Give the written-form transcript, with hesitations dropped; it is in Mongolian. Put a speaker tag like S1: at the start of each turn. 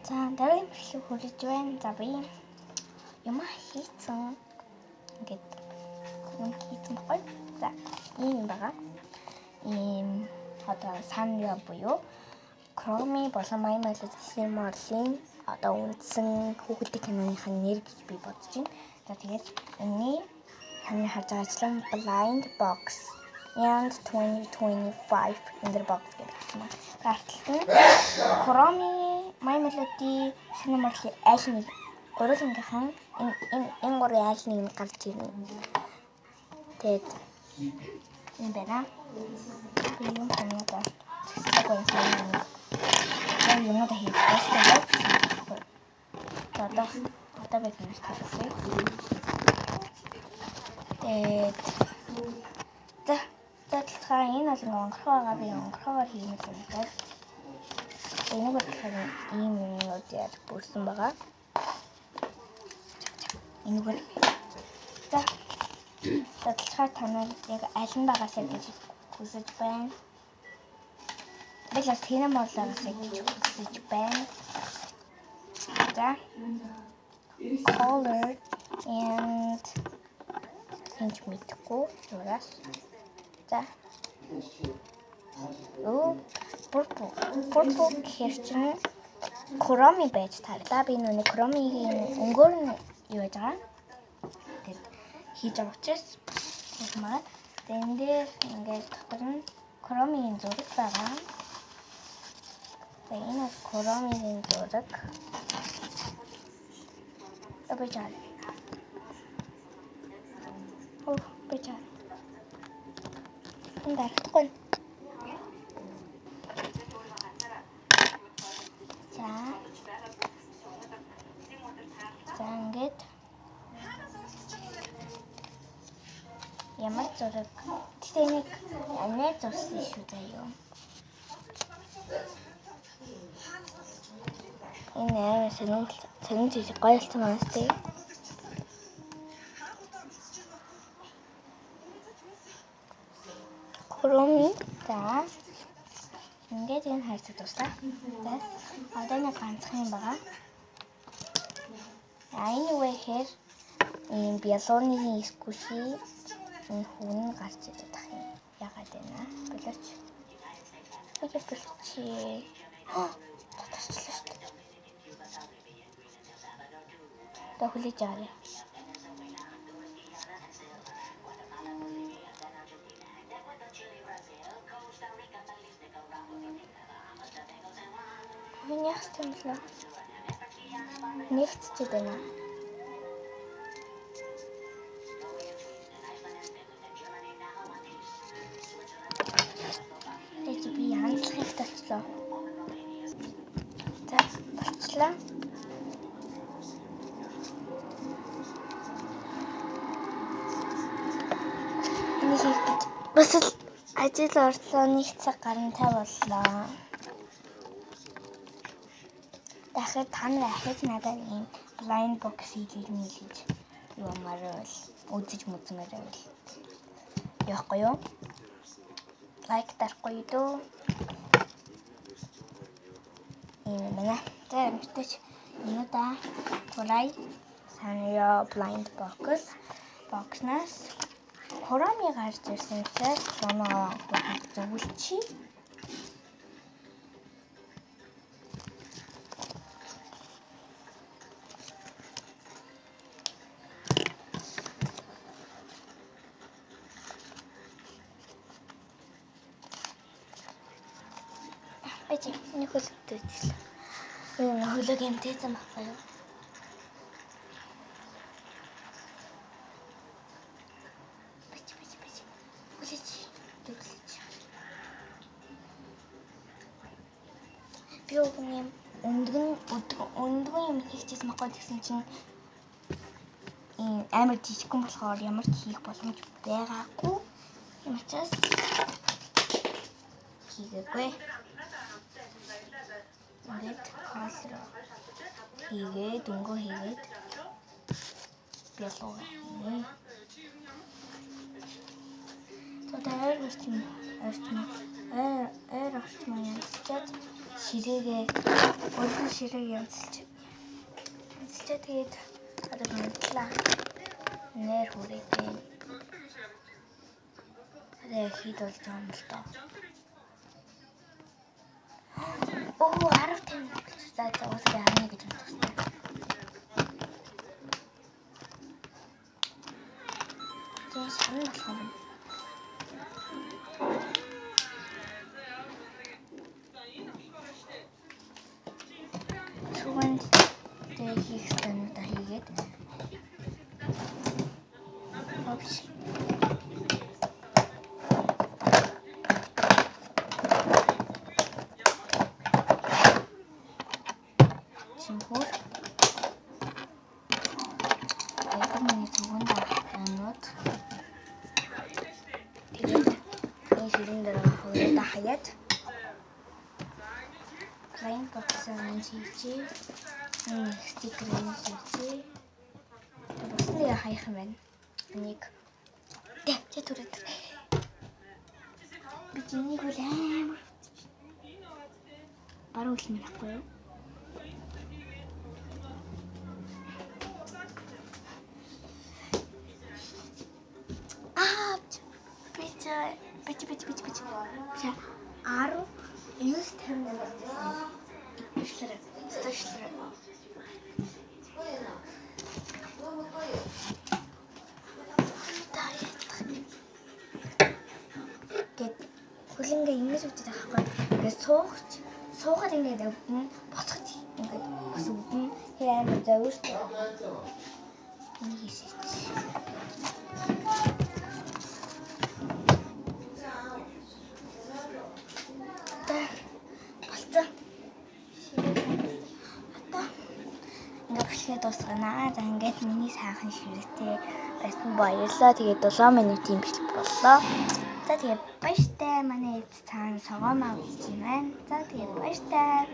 S1: За дараагийн бичлэг хүрэж байна. За би юм хийцэн. Ингээд юм хийцэн баггүй. За ийм байгаа. Ийм одоо санрио буюу Chromie болон My Melody Modeling одоо үндсэн хүүхэлдэйн киноныхын нэр гэж би бодож байна. За тэгээд энэний таны харж байгаачлан Blind Box and 2025 in the box гэсэн юм. Гарталт нь Chromie, My Melody, Modeling аль нэг гурвангийнхан энэ гурвын аль нэг нь гарч ирнэ. Тэгээд энэ байна. Би юм санагдаад юм да хийж байна. Одоо би киноч тавьчих. Тэгээд за энэ бол онгорхоо байгаа. Би онгорхоогоор хийх юм байна. Энэ болохоор ийм юмнууд яар бүрсэн байгаа. Энэгээр задлахаар танаар яг аль нь байгаасаа гэж хүсэж байна. Би л тэнэм болоосаа гэж хүсэж байна. За color and change мэдгүй зураас. За purple гэхэр чинь Chromie байж тарлаа. Би нүг Chromie-ийн өнгөөр нь юу яаж байгаа. Тэгэд хийж байгаа учраас хэлмээр. Тэн дээр ингээд дотор нь Chromie-ийн зураг байгаа. Тэгээ энэ Chromie-ийн зураг. Бачаа. Бачаа. Энэ дарахгүй. За ингээд ямар зураг тэгтээ нэг анаа зурсан шүү заяа. Энэ сонин жижиг гоёлцсон байна тий. Chromie за ингээд энэ хайцад туслаа. За одоо нэг ганцхан юм байгаа. Энэ үе хэр ийм биологийн скуши энэ хүн гарч ирээд тах юм. Ягаад вэ? Болооч. Хэвээр болчихи. Татчихлаа шүү дээ. Тохилж аа. Миний хастамлаа. Нэгцчихэд байна. Би янзлахыг тавьчлаа. За болчлаа. Энийг хийх гэж бас л ажил орлоо нэг цаг гарантай боллоо. Дахиад та нар ахиж надад ийм blind box хийлгэж юмар бол үзэж мүзмээр байвал явахгүй юу? Лайк дарахгүй дөө. Манай тэ мэдээч энэда Chromie санрио blind box-наас Chromie гарч ирсэн учраас оноо зөвлөчи. Энэ хөлтөжлөө. Энэ хөлөг юм тээсэн багтаа юу? Хүлээж. Би өгнөм өндгөн юм хийчихсэн баггүй гэсэн чинь амар жижигхэн болохоор ямар ч хийх боломж байгаагүй. Юм учраас хийгээгүй. Ингээд хаалра хийгээд өнгөө хийгээд биологи. Тэгээд орчмоо янзчаад ширээгээ өөрөөр ширээгээ өмсөлч тэгээд одоо хөндлөө нэр хүрээгээ одоо хэд болж байгаа юм л доо. Оо 10 тань болчихлоо. Уусаа хана гэж бодсон. Тэгээд шарн болох юм. Сүүнд тэгээд хийх юмудаа хийгээд опш чимхөр миний зүгэн даахнууд тэгээд энэ ширэн дээр хоёроо хаяад лайн боксаа хийчихье. Стикерийг хийчихье. Бусдыг хаях юм байна. Энийг тэ түрээд би чинийг үл амар баруун хэл нь ахгүй юу? Бич. За 10 9 50 Сташлэр. Гэт хөлөнгө ингэж үтээд байхгүй. Ингээд суугаад ингээд өвдөн боцоход ингээд бас өвдөн хэрэг амар зовирч. Энийг хийсэж. Дуусгана. За ингээд миний сайхан ширээтэй байсан баярлалаа. Тэгээд 7 минутын бэлэг боллоо. За тэгээд баяртай. Манай эд цаана согоомаа үзэж байна. За тэгээд баяртай.